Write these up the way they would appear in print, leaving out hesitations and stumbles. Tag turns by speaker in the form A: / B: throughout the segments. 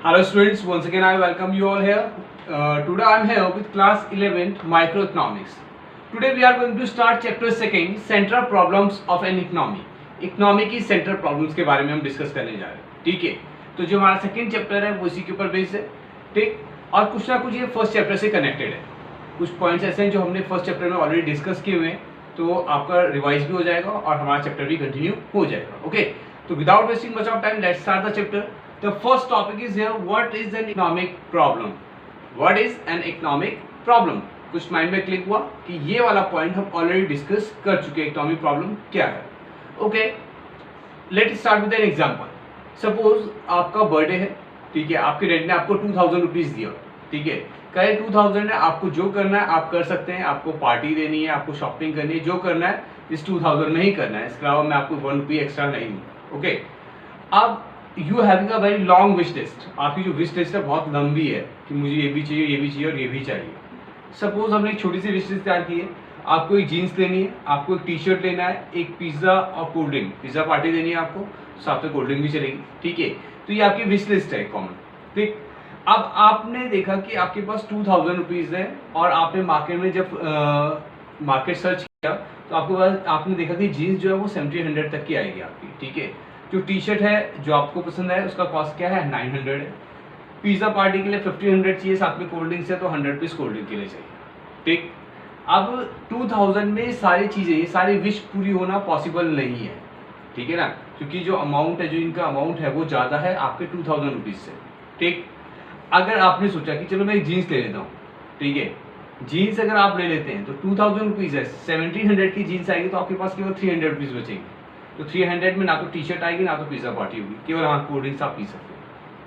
A: Hello students, once again I welcome you all here. Today I am here with class 11 microeconomics. Today we are going to start chapter 2 central problems of an economy. Economy की central problems के बारे में हम discuss करने जा रहे हैं. ठीक है, तो जो हमारा सेकंड चैप्टर है वो इसी के ऊपर बेस्ड है. ठीक, और कुछ ना कुछ ये फर्स्ट चैप्टर से कनेक्टेड है. कुछ पॉइंट्स ऐसे हैं जो हमने फर्स्ट चैप्टर में ऑलरेडी डिस्कस किए हुए हैं, तो आपका रिवाइज भी हो जाएगा और हमारा चैप्टर भी कंटिन्यू हो जाएगा. ओके, तो without wasting much of time let's start the chapter. The first topic is here, what is an economic problem? What is an economic problem? कुछ माइंड में क्लिक हुआ कि ये वाला पॉइंट हम ऑलरेडी डिस्कस कर चुके हैं. इकोनॉमिक प्रॉब्लम क्या है? Okay, let start with an example. Suppose आपका बर्थडे है. ठीक है, आपके डैड ने आपको 2000 रुपीज दिया. ठीक है, कहे 2000 है, आपको जो करना है आप कर सकते हैं. आपको पार्टी देनी है, आपको शॉपिंग करनी है, जो करना है इस 2000 में ही करना है. इसके अलावा मैं आपको 1 रुपी एक्स्ट्रा नहीं दूँ. ओके, अब you having a very long wish list. आपकी जो विश लिस्ट है बहुत लंबी है कि मुझे ये भी चाहिए, ये भी चाहिए और ये भी चाहिए. सपोज हमने एक छोटी सी विश लिस्ट तैयार की है. आपको एक जीन्स लेनी है, आपको एक टी शर्ट लेना है, एक पिज्ज़ा और कोल्ड ड्रिंक. पिज्ज़ा पार्टी देनी है आपको, साथ में कोल्ड ड्रिंक भी चलेगी. ठीक है, तो ये आपकी विश लिस्ट है कॉमन. ठीक, अब आपने देखा कि आपके पास 2000 रुपीज़ है और आपने मार्केट में जब मार्केट सर्च किया तो आपके पास आपने देखा कि जीन्स जो है वो 1700 तक की आएगी आपकी. ठीक है, जो टी शर्ट है जो आपको पसंद है उसका कॉस्ट क्या है, 900 है. पिज़्ज़ा पार्टी के लिए 1500 चाहिए, साथ में कोल्ड ड्रिंक्स है तो 100 रुपीज़ कोल्ड ड्रिंक के लिए चाहिए. ठीक, अब 2000 में सारी चीज़ें, ये सारी विश पूरी होना पॉसिबल नहीं है. ठीक है ना, क्योंकि जो अमाउंट है, जो इनका अमाउंट है वो ज़्यादा है आपके 2000 रुपीज़ से. ठीक, अगर आपने सोचा कि चलो मैं एक जीन्स ले लेता हूँ. ठीक है, जीन्स अगर आप ले लेते हैं तो 2000 रुपीज़ है, 1700 की जीन्स आएगी तो आपके पास केवल 300 रुपीज़ बचेंगे. तो 300 में ना तो टी शर्ट आएगी ना तो पिज़्ज़ा पार्टी होगी, केवल हाँ कोल्ड ड्रिंक्स आप पी सकते हो.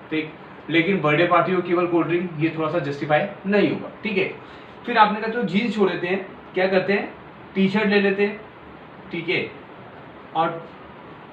A: ठीक, लेकिन बर्थडे पार्टी हो केवल कोल्ड ड्रिंक, ये थोड़ा सा जस्टिफाई नहीं होगा. ठीक है, फिर आपने कहा तो जीन्स छोड़ देते हैं, क्या करते हैं टी शर्ट ले लेते हैं. ठीक है, और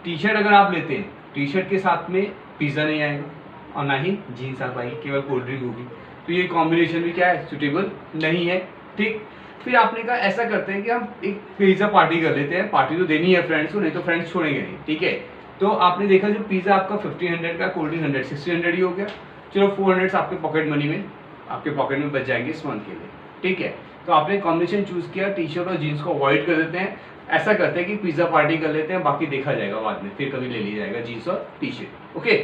A: टी शर्ट अगर आप लेते हैं, टी शर्ट के साथ में पिज़्ज़ा नहीं आएगा और ना ही जीन्स आ पाएगी, केवल कोल्ड ड्रिंक होगी. तो ये कॉम्बिनेशन भी क्या है, सूटेबल नहीं है. ठीक, फिर आपने कहा ऐसा करते हैं कि हम एक पिज़्ज़ा पार्टी कर लेते हैं. पार्टी तो देनी है फ्रेंड्स को, नहीं तो फ्रेंड्स छोड़ेंगे नहीं. ठीक है, तो आपने देखा जो पिज़्ज़ा आपका 1500 का, कोल्ड ड्रिंक 100, 1600 ही हो गया. चलो 400 आपके पॉकेट मनी में, आपके पॉकेट में बच जाएंगे इस मंथ के लिए. ठीक है, तो आपने कॉम्बिनेशन चूज़ किया, टी शर्ट और जीन्स को अवॉइड कर देते हैं. ऐसा करते हैं कि पिज़्ज़ा पार्टी कर लेते हैं, बाकी देखा जाएगा बाद में, फिर कभी ले लिया जाएगा जीन्स और टी शर्ट. ओके,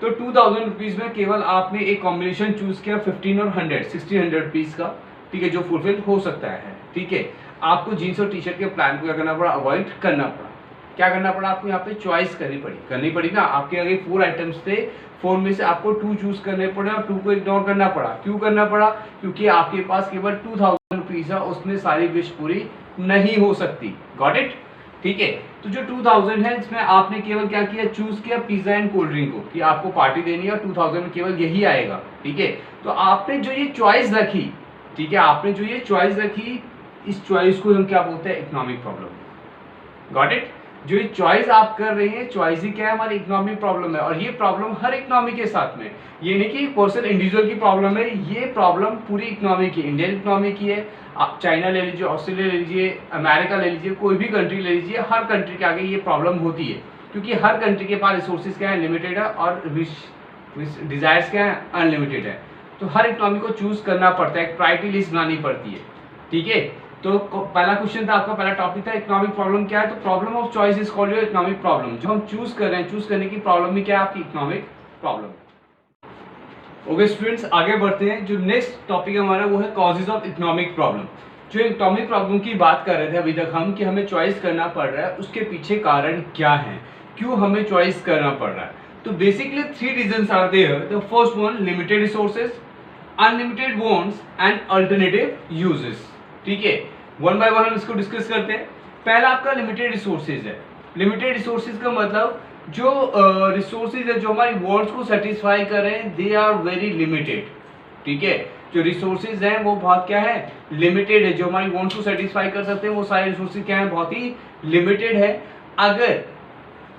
A: तो 2000 रुपीज़ में केवल आपने एक कॉम्बिनेशन चूज़ किया 15 और 100, 1600 रुपीज़ का. ठीक है, जो फुलफिल हो सकता है. ठीक है, आपको जीन्स और टी शर्ट के प्लान को क्या करना पड़ा, अवॉइड करना पड़ा. क्या करना पड़ा आपको, यहाँ पे चॉइस करनी पड़ी ना. आपके आगे 4 आइटम्स थे, 4 में से आपको 2 चूज करने पड़े और 2 को इग्नोर करना पड़ा. क्यों करना पड़ा, क्योंकि आपके पास केवल 2000 रुपीज़ है, उसमें सारी विश पूरी नहीं हो सकती. Got it. ठीक है, तो जो 2000 है इसमें आपने केवल क्या किया, चूज किया पिज्जा एंड कोल्ड ड्रिंक को, कि आपको पार्टी देनी है और 2000 में केवल यही आएगा. ठीक है, तो आपने जो ये चॉइस रखी, ठीक है, आपने जो ये चॉइस रखी, इस चॉइस को हम क्या बोलते हैं, इकोनॉमिक प्रॉब्लम. Got it. जो ये चॉइस आप कर रहे हैं, चॉइस ही क्या है, हमारी इकोनॉमिक प्रॉब्लम है. और ये प्रॉब्लम हर इकोनॉमी के साथ में, ये नहीं कि पर्सनल इंडिविजुअल की प्रॉब्लम है, ये प्रॉब्लम पूरी इकोनॉमी की, इंडियन इकोनॉमी की है. आप चाइना ले लीजिए, ऑस्ट्रेलिया ले लीजिए, अमेरिका ले लीजिए, कोई भी कंट्री ले लीजिए, हर कंट्री के आगे ये प्रॉब्लम होती है. क्योंकि हर कंट्री के पास रिसोर्सेज क्या है, लिमिटेड है, और डिजायर्स क्या है, अनलिमिटेड है. तो हर इकोनॉमी को चूज करना पड़ता है, एक प्रायोरिटी लिस्ट बनानी पड़ती है. ठीक है, तो पहला क्वेश्चन था आपका, पहला टॉपिक था इकोनॉमिक प्रॉब्लम क्या है. तो problem of choice is called your economic problem. जो हम चूज कर रहे हैं, चूज करने की प्रॉब्लम भी क्या है, आपकी इकोनॉमिक प्रॉब्लम. ओके स्टूडेंट्स, आगे बढ़ते हैं. जो नेक्स्ट टॉपिक हमारा वो है कॉजेज ऑफ इकोनॉमिक प्रॉब्लम. जो इकोनॉमिक प्रॉब्लम की बात कर रहे थे अभी तक हम, कि हमें चॉइस करना पड़ रहा है, उसके पीछे कारण क्या है, क्यों हमें चॉइस करना पड़ रहा है. तो basically 3 reasons are there. The first one, limited resources, unlimited wants and alternative uses. ठीक है, वन बाय वन हम इसको डिस्कस करते हैं. पहला आपका लिमिटेड रिसोर्सेज है. लिमिटेड रिसोर्सेज का मतलब जो रिसोर्सेज है जो हमारी वांट्स को सेटिस्फाई कर रहे हैं, दे आर वेरी लिमिटेड. ठीक है, जो रिसोर्सेज हैं वो बहुत क्या है, लिमिटेड है. जो हमारी वांट्स को सेटिस्फाई कर सकते हैं वो सारे रिसोर्सेज क्या है, बहुत ही लिमिटेड है. अगर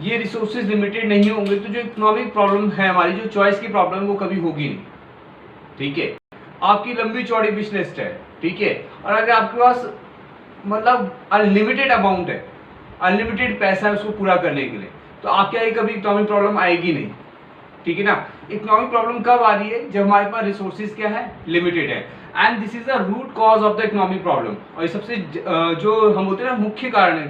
A: ये रिसोर्सेज लिमिटेड नहीं होंगे तो जो इकोनॉमिक प्रॉब्लम है हमारी, जो चॉइस की प्रॉब्लम, वो कभी होगी नहीं. ठीक है, आपकी लंबी चौड़ी विश लिस्ट है. ठीक है, और अगर आपके पास मतलब अनलिमिटेड अमाउंट है, अनलिमिटेड पैसा है उसको पूरा करने के लिए, तो आपके आगे कभी इकोनॉमिक प्रॉब्लम आएगी नहीं. ठीक है ना। इकोनॉमिक प्रॉब्लम कब आ रही है? जब हमारे पास रिसोर्सेज क्या है? लिमिटेड है। And this is the root cause of the economic problem. और ये सबसे जो हम होते हैं ना मुख्य कारण,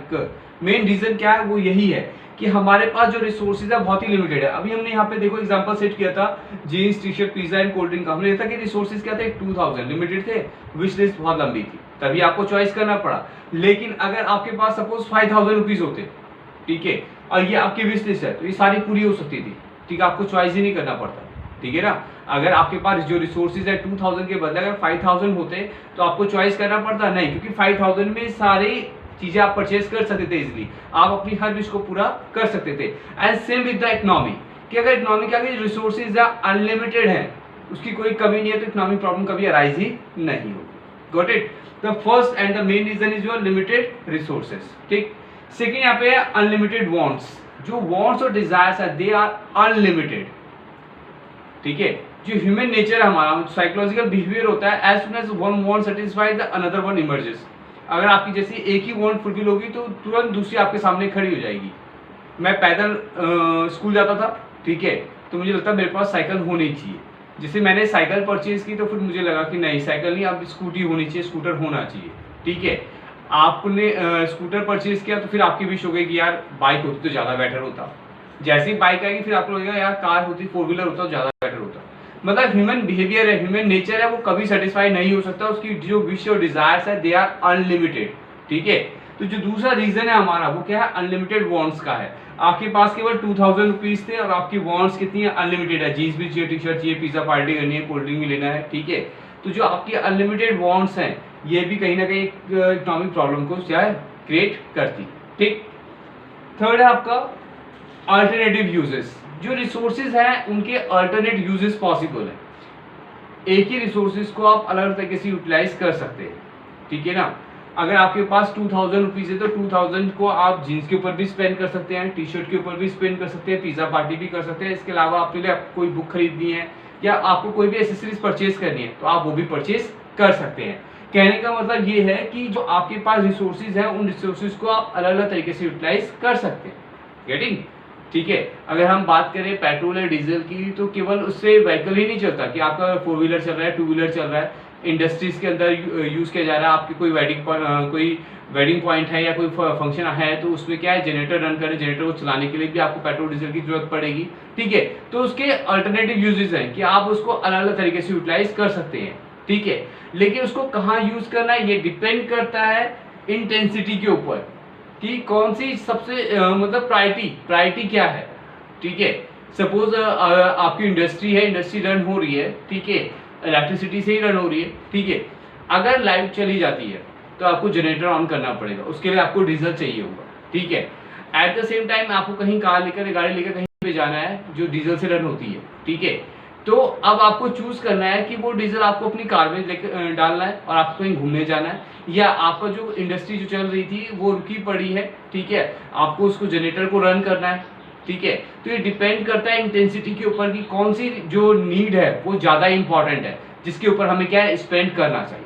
A: मेन रीजन क्या है? वो यही है कि हमारे पास जो रिसोर्सेज है बहुत ही लिमिटेड है। अभी हमने यहाँ पे देखो एग्जांपल सेट किया था jeans, T shirt, pizza and cold drink का। हमने देखा कि रिसोर्सेज क्या थे? 2000 लिमिटेड थे, विश लिस्ट बहुत लंबी थी, तभी आपको चॉइस करना पड़ा। लेकिन अगर आपके पास सपोज 5000 रुपीज होते, ठीक है, और ये आपकी विश लिस्ट है, तो ये सारी पूरी हो सकती थी, ठीक है, आपको चॉइस ही नहीं करना पड़ता, ठीक है ना। अगर आपके पास जो रिसोर्सेज है 2000 के बदले अगर 5000 होते तो आपको चॉइस करना पड़ता नहीं, क्योंकि 5000 में सारी चीजें आप परचेज कर सकते थे इजीली, आप अपनी हर विश को पूरा कर सकते थे। And same with the economy, कि अगर इकोनॉमी के आगे रिसोर्सेज अनलिमिटेड है, उसकी कोई कमी नहीं है, तो इकोनॉमिक प्रॉब्लम कभी अराइज ही नहीं होगी। Got it? The first and the main reason is your limited resources, ठीक। सेकेंड यहाँ पे है अनलिमिटेड वांट्स। जो वांट्स और डिजायर्स है दे आर अनलिमिटेड, ठीक है। जो ह्यूमन नेचर है हमारा, साइकोलॉजिकल बिहेवियर होता है, as soon as one want satisfied the another one emerges. अगर आपकी जैसी एक ही वांट फुलफिल होगी तो तुरंत दूसरी आपके सामने खड़ी हो जाएगी। मैं पैदल स्कूल जाता था, ठीक है, तो मुझे लगता है मेरे पास साइकिल होनी चाहिए। जैसे मैंने साइकिल परचेज की तो फिर मुझे लगा कि नहीं, साइकिल नहीं, अब स्कूटी होनी चाहिए, स्कूटर होना चाहिए, ठीक है। आपने स्कूटर परचेज किया तो फिर आपकी विश हो गई कि यार बाइक होती तो ज़्यादा बेटर होता। जैसे ही बाइक आएगी फिर आपको लगेगा यार कार होती, 4 व्हीलर होता तो ज़्यादा बेटर होता। मतलब ह्यूमन बिहेवियर है, ह्यूमन नेचर है, वो कभी सेटिस्फाई नहीं हो सकता। उसकी जो विश और डिजायर्स है दे आर अनलिमिटेड, ठीक है। तो जो दूसरा रीजन है हमारा वो क्या है? अनलिमिटेड वांट्स का है। आपके पास केवल 2000 रुपीज थे और आपकी वांट्स कितनी है? अनलिमिटेड है। जीन्स भी चाहिए, टी शर्ट चाहिए, पिज्जा पार्टी करनी है, कोल्ड ड्रिंक भी लेना है, ठीक है। तो जो आपकी अनलिमिटेड वांट्स हैं ये भी कहीं ना कहीं इकोनॉमिक प्रॉब्लम को क्या है? क्रिएट करती, ठीक। थर्ड है आपका अल्टरनेटिव यूजेस। जो रिसोर्सेज हैं उनके अल्टरनेट यूजेस पॉसिबल है। एक ही रिसोर्सेज को आप अलग अलग तरीके से यूटिलाइज कर सकते हैं, ठीक है ना। अगर आपके पास 2000 रुपीज है तो 2000 को आप जीन्स के ऊपर भी स्पेंड कर सकते हैं, टी शर्ट के ऊपर भी स्पेंड कर सकते हैं, पिज्जा पार्टी भी कर सकते हैं। इसके अलावा आपके लिए कोई बुक खरीदनी है या आपको कोई भी एसेसरीज परचेज करनी है तो आप वो भी परचेज कर सकते हैं। कहने का मतलब ये है कि जो आपके पास रिसोर्सेज हैं उन रिसोर्सेज को आप अलग अलग तरीके से यूटिलाइज कर सकते हैं। गेटिंग? ठीक है। अगर हम बात करें पेट्रोल या डीजल की तो केवल उससे व्हीकल ही नहीं चलता कि आपका 4 व्हीलर चल रहा है, 2 व्हीलर चल रहा है, इंडस्ट्रीज के अंदर यूज किया जा रहा है। आपकी कोई वेडिंग पॉइंट है या कोई फंक्शन है तो उसमें क्या है, जनरेटर रन करें, जनरेटर को चलाने के लिए भी आपको पेट्रोल डीजल की जरूरत पड़ेगी, ठीक है। तो उसके अल्टरनेटिव यूजेस हैं कि आप उसको अलग अलग तरीके से यूटिलाइज कर सकते हैं, ठीक है। लेकिन उसको कहाँ यूज करना है ये डिपेंड करता है इंटेंसिटी के ऊपर कि कौन सी सबसे मतलब प्रायोरिटी क्या है, ठीक है। सपोज आपकी इंडस्ट्री है, इंडस्ट्री रन हो रही है, ठीक है, इलेक्ट्रिसिटी से ही रन हो रही है, ठीक है। अगर लाइट चली जाती है तो आपको जनरेटर ऑन करना पड़ेगा, उसके लिए आपको डीजल चाहिए होगा, ठीक है। एट द सेम टाइम आपको कहीं कार लेकर गाड़ी लेकर कहीं पे जाना है जो डीजल से रन होती है, ठीक है। तो अब आपको चूज करना है कि वो डीजल आपको अपनी कार में लेकर डालना है और आपको कहीं घूमने जाना है, या आपका जो इंडस्ट्री जो चल रही थी वो रुकी पड़ी है, ठीक है, आपको उसको जनरेटर को रन करना है, ठीक है। तो ये डिपेंड करता है इंटेंसिटी के ऊपर कि कौन सी जो नीड है वो ज़्यादा इंपॉर्टेंट है, जिसके ऊपर हमें क्या है स्पेंड करना चाहिए,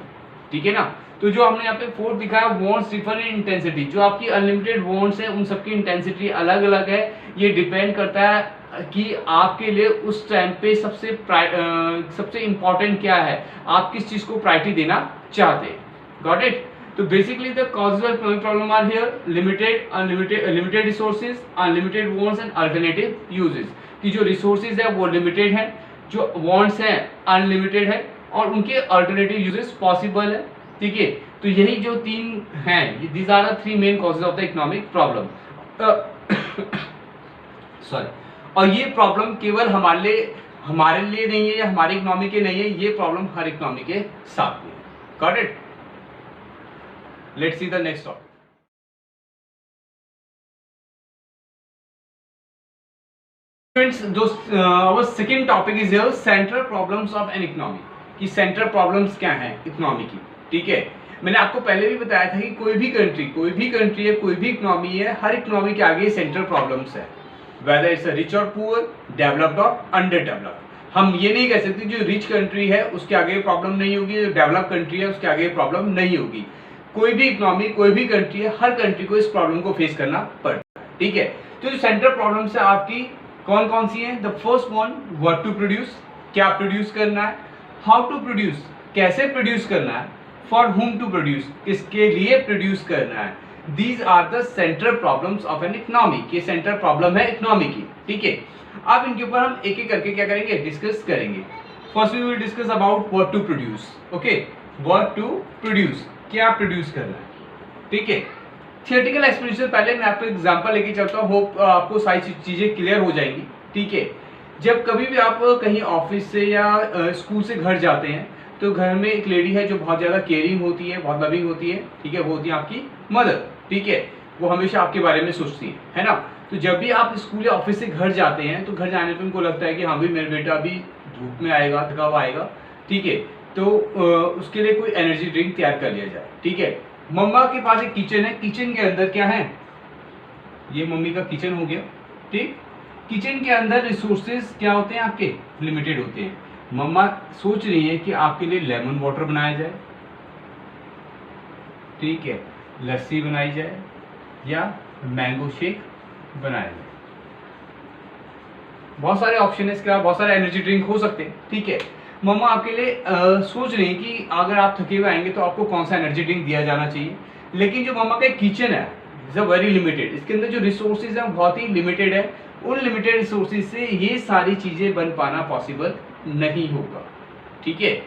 A: ठीक है ना। तो जो हमने यहाँ पे फोर्थ दिखाया वांट्स डिफर इन इंटेंसिटी, जो आपकी अनलिमिटेड वांट्स है उन सबकी इंटेंसिटी अलग अलग है। ये डिपेंड करता है कि आपके लिए उस टाइम पे सबसे इम्पोर्टेंट क्या है, आप किस चीज़ को प्रायोरिटी देना चाहते हैं। Got it? तो basically the causes of economic problem are here limited resources, unlimited wants and alternative uses. कि जो रिसोर्सेज है वो लिमिटेड है, जो वांट्स हैं अनलिमिटेड है और उनके अल्टरनेटिव यूजेस पॉसिबल है, ठीक है। तो यही जो तीन हैं, these are the 3 main causes of the economic problem. Sorry. और ये प्रॉब्लम केवल हमारे लिए नहीं है या हमारी इकोनॉमी के नहीं है, ये प्रॉब्लम हर इकोनॉमी के साथ में है। Got it? Let's see the next topic. Our second topic is here central problems of an economy। कि सेंट्रल प्रॉब्लम्स क्या हैं इकोनॉमी की, ठीक है। मैंने आपको पहले भी बताया था कि कोई भी कंट्री है, कोई भी इकोनॉमी है, हर इकोनॉमी के आगे सेंट्रल प्रॉब्लम्स है, वेदर इट्स रिच और पुअर, डेवलप्ड और अंडर डेवलप्ड। हम ये नहीं कह सकते जो रिच कंट्री है उसके आगे प्रॉब्लम नहीं होगी, जो डेवलप कंट्री है उसके आगे प्रॉब्लम नहीं होगी। कोई भी इकोनॉमी, कोई भी कंट्री है, हर कंट्री को इस प्रॉब्लम को फेस करना पड़ता है, ठीक है। तो जो सेंट्रल प्रॉब्लम्स है आपकी कौन कौन सी हैं? The first one, what to produce, क्या प्रोड्यूस करना है, हाउ टू प्रोड्यूस, कैसे प्रोड्यूस करना है, फॉर हुम टू प्रोड्यूस, किसके लिए प्रोड्यूस करना है। These are the central problems of an economy, ये सेंट्रल प्रॉब्लम है इकोनॉमी की, ठीक है। अब इनके ऊपर हम एक एक करके क्या करेंगे, डिस्कस करेंगे। First we will discuss about what to produce. Okay, what to produce, क्या प्रोड्यूस करना है, ठीक है। थियोरेटिकल एक्सप्लेनेशन पहले मैं आपको एग्जांपल लेके चलता हूँ, होप आपको सारी चीजें क्लियर हो जाएंगी, ठीक है। जब कभी भी आप कहीं ऑफिस से या स्कूल से घर जाते हैं तो घर में एक लेडी है जो बहुत ज़्यादा केयरिंग होती है, बहुत लविंग होती है, ठीक है, वो होती है आपकी मदर, ठीक है। वो हमेशा आपके बारे में सोचती है ना। तो जब भी आप स्कूल या ऑफिस से घर जाते हैं तो घर जाने पर उनको लगता है कि हाँ भाई मेरा बेटा अभी धूप में आएगा, थका हुआ आएगा, ठीक है, तो उसके लिए कोई एनर्जी ड्रिंक तैयार कर लिया जाए, ठीक है। मम्मा के पास एक किचन है, किचन के अंदर क्या है, ये मम्मी का किचन हो गया, ठीक। किचन के अंदर रिसोर्सेज क्या होते हैं आपके, लिमिटेड होते हैं। मम्मा सोच रही है कि आपके लिए लेमन वाटर बनाया जाए, ठीक है, लस्सी बनाई जाए या मैंगो शेक बनाया जाए। बहुत सारे ऑप्शन है इसके अलावा, बहुत सारे एनर्जी ड्रिंक हो सकते हैं, ठीक है। मम्मा आपके लिए सोच रही है कि अगर आप थके हुए आएंगे तो आपको कौन सा एनर्जी ड्रिंक दिया जाना चाहिए। लेकिन जो मम्मा का किचन है इज अ वेरी लिमिटेड, इसके अंदर जो रिसोर्सेज है बहुत ही लिमिटेड है। उन लिमिटेड रिसोर्सेज से ये सारी चीजें बन पाना पॉसिबल नहीं होगा, ठीक है।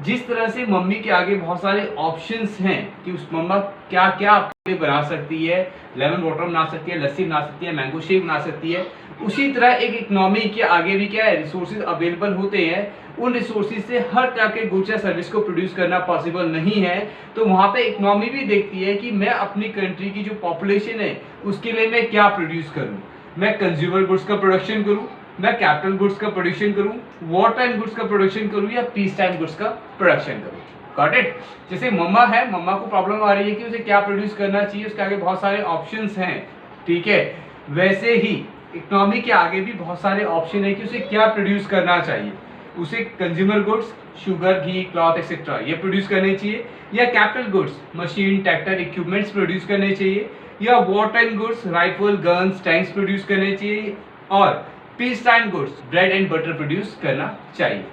A: जिस तरह से मम्मी के आगे बहुत सारे ऑप्शंस हैं कि उस मम्मा क्या क्या आपके लिए बना सकती है, लेमन वाटर बना सकती है, लस्सी बना सकती है, मैंगो शेक बना सकती है, उसी तरह एक इकोनॉमी के आगे भी क्या है, रिसोर्सेज अवेलेबल होते हैं। उन रिसोर्सेज से हर तरह के गुड्स या सर्विस को प्रोड्यूस करना पॉसिबल नहीं है। तो वहाँ पे इकोनॉमी भी देखती है कि मैं अपनी कंट्री की जो पॉपुलेशन है उसके लिए मैं क्या प्रोड्यूस करूँ। मैं कंज्यूमर गुड्स का प्रोडक्शन करूँ, मैं कैपिटल गुड्स का प्रोडक्शन करूँ, वॉर टाइम गुड्स का प्रोडक्शन करूँ या पीस टाइम गुड्स का प्रोडक्शन करूँ। Got it. जैसे मम्मा है, मम्मा को प्रॉब्लम आ रही है कि उसे क्या प्रोड्यूस करना चाहिए, उसके आगे बहुत सारे ऑप्शंस हैं, ठीक है। वैसे ही इकोनॉमी के आगे भी बहुत सारे ऑप्शन है कि उसे क्या प्रोड्यूस करना चाहिए। उसे कंज्यूमर गुड्स, शुगर, घी, क्लॉथ एक्सेट्रा ये प्रोड्यूस करने चाहिए, या capital goods, machine, tractor, equipments produce करने चाहिए, या war time goods, rifle, guns, tanks produce करने चाहिए, और peace time goods, bread and butter produce करना चाहिए,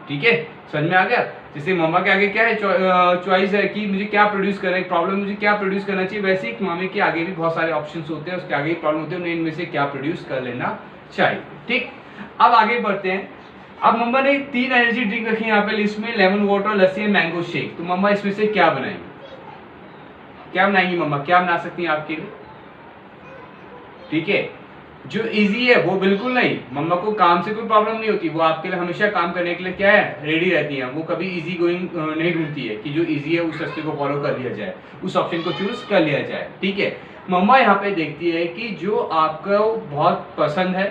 A: ठीक है। समझ में आ गया। जैसे मम्मा के आगे क्या है, चॉइस है कि मुझे क्या प्रोड्यूस करना है, प्रॉब्लम मुझे क्या प्रोड्यूस करना चाहिए, वैसे ही इकोनॉमी के आगे भी बहुत सारे ऑप्शंस होते हैं, उसके आगे प्रॉब्लम होते हैं, उन्हें इनमें से क्या प्रोड्यूस कर लेना चाहिए, ठीक। अब आगे बढ़ते हैं। अब मम्मा ने 3 एनर्जी ड्रिंक रखी है यहाँ पे लिस्ट में, लेमन वाटर, लस्सी, मैंगो शेक। तो मम्मा इसमें से क्या बनाएंगी, क्या बनाएंगी मम्मा, क्या बना सकती हैं आपके लिए, ठीक है। जो इजी है वो बिल्कुल नहीं, मम्मा को काम से कोई प्रॉब्लम नहीं होती, वो आपके लिए हमेशा काम करने के लिए क्या है, रेडी रहती है। वो कभी इजी गोइंग नहीं ढूंढती है कि जो इजी है उस रास्ते को फॉलो कर लिया जाए, उस ऑप्शन को चूज कर लिया जाए, ठीक है। मम्मा यहाँ पे देखती है कि जो आपको बहुत पसंद है,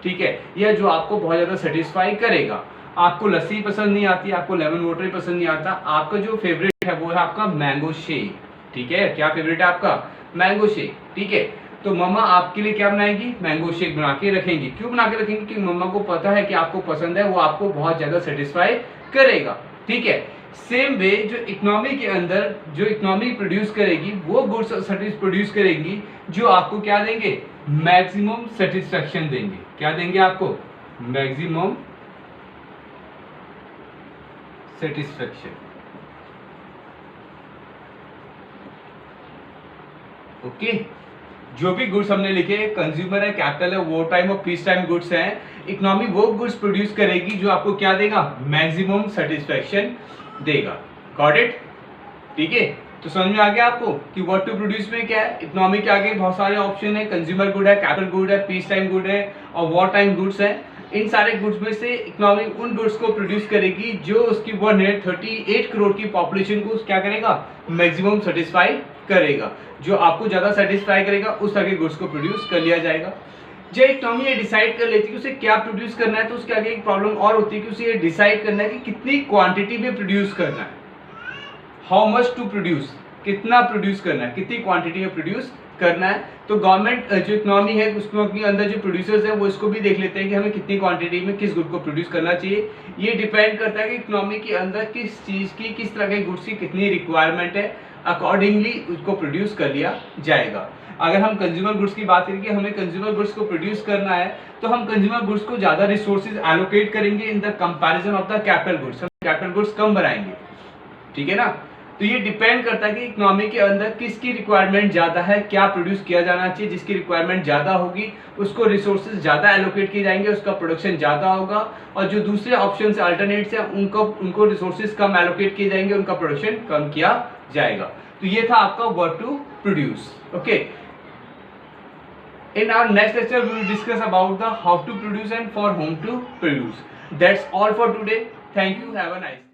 A: ठीक है, या जो आपको बहुत ज्यादा सेटिस्फाई करेगा। आपको लस्सी पसंद नहीं आती, आपको लेमन वाटर पसंद नहीं आता, आपका जो फेवरेट है वो है आपका मैंगो शेक, ठीक है। क्या फेवरेट है आपका, मैंगो शेक, ठीक है। तो मम्मा आपके लिए क्या बनाएगी, मैंगो शेक बना के रखेंगी। क्यों बना के रखेंगी, क्योंकि मम्मा को पता है कि आपको पसंद है, वो आपको बहुत ज्यादा सेटिस्फाई करेगा, ठीक है। सेम वे जो इकोनॉमी के अंदर जो इकोनॉमी प्रोड्यूस करेगी वो गुड्स और सर्विस प्रोड्यूस करेंगी जो आपको क्या देंगे, मैक्सिमम सेटिस्फेक्शन देंगे। क्या देंगे आपको, मैक्सिमम सेटिस्फेक्शन, ओके। जो भी गुड्स हमने लिखे, कंज्यूमर है, कैपिटल है, वो टाइम और पीस टाइम गुड्स हैं, इकोनॉमी वो गुड्स प्रोड्यूस करेगी जो आपको क्या देगा, मैक्सिमम सेटिस्फेक्शन देगा। गॉट इट, ठीक है। तो समझ में आ गया आपको कि व्हाट टू प्रोड्यूस में क्या है। इकोनॉमी के आगे बहुत सारे ऑप्शन है, कंज्यूमर गुड है, कैपिटल गुड है, पीस टाइम गुड है और वॉर टाइम गुड्स है। इन सारे गुड्स में से इकोनॉमी उन गुड्स को प्रोड्यूस करेगी जो उसकी 138 करोड़ की पॉपुलेशन को क्या करेगा, मैक्सिमम सेटिस्फाई करेगा। जो आपको ज्यादा सेटिस्फाई करेगा उस तरह के गुड्स को प्रोड्यूस कर लिया जाएगा। जब इकोनॉमी ये डिसाइड कर लेती है उसे क्या प्रोड्यूस करना है, तो उसके आगे एक प्रॉब्लम और होती है कि उसे ये डिसाइड करना है कि कितनी क्वांटिटी में प्रोड्यूस करना है, हाउ मच टू प्रोड्यूस, कितना प्रोड्यूस करना है, कितनी क्वांटिटी में प्रोड्यूस करना है। तो गवर्नमेंट जो इकोनॉमी है उसको अपने अंदर जो प्रोड्यूसर्स हैं वो इसको भी देख लेते हैं कि हमें कितनी क्वांटिटी में किस गुड को प्रोड्यूस करना चाहिए। ये डिपेंड करता है कि इकोनॉमी के अंदर किस चीज़ की, किस तरह के गुड्स की कितनी रिक्वायरमेंट है, अकॉर्डिंगली उसको प्रोड्यूस कर लिया जाएगा। अगर हम कंज्यूमर गुड्स की बात करें कि हमें कंज्यूमर गुड्स को प्रोड्यूस करना है, तो हम कंज्यूमर गुड्स को ज़्यादा रिसोर्सेज एलोकेट करेंगे in the comparison of the capital goods. हम कैपिटल गुड्स कम बनाएंगे, ठीक है ना। तो ये डिपेंड करता है कि इकोनॉमी के अंदर किसकी रिक्वायरमेंट ज़्यादा है, क्या प्रोड्यूस किया जाना चाहिए। जिसकी रिक्वायरमेंट ज़्यादा होगी उसको रिसोर्सेज ज़्यादा एलोकेट किए जाएंगे, उसका प्रोडक्शन ज़्यादा होगा। और जो दूसरे ऑप्शन अल्टरनेट्स हैं उनको रिसोर्सेज कम एलोकेट किए जाएंगे, उनका प्रोडक्शन कम किया जाएगा। तो ये था आपका work to produce. Okay, in our next lecture we will discuss about the how to produce and for whom to produce. That's all for today. Thank you. Have a nice day.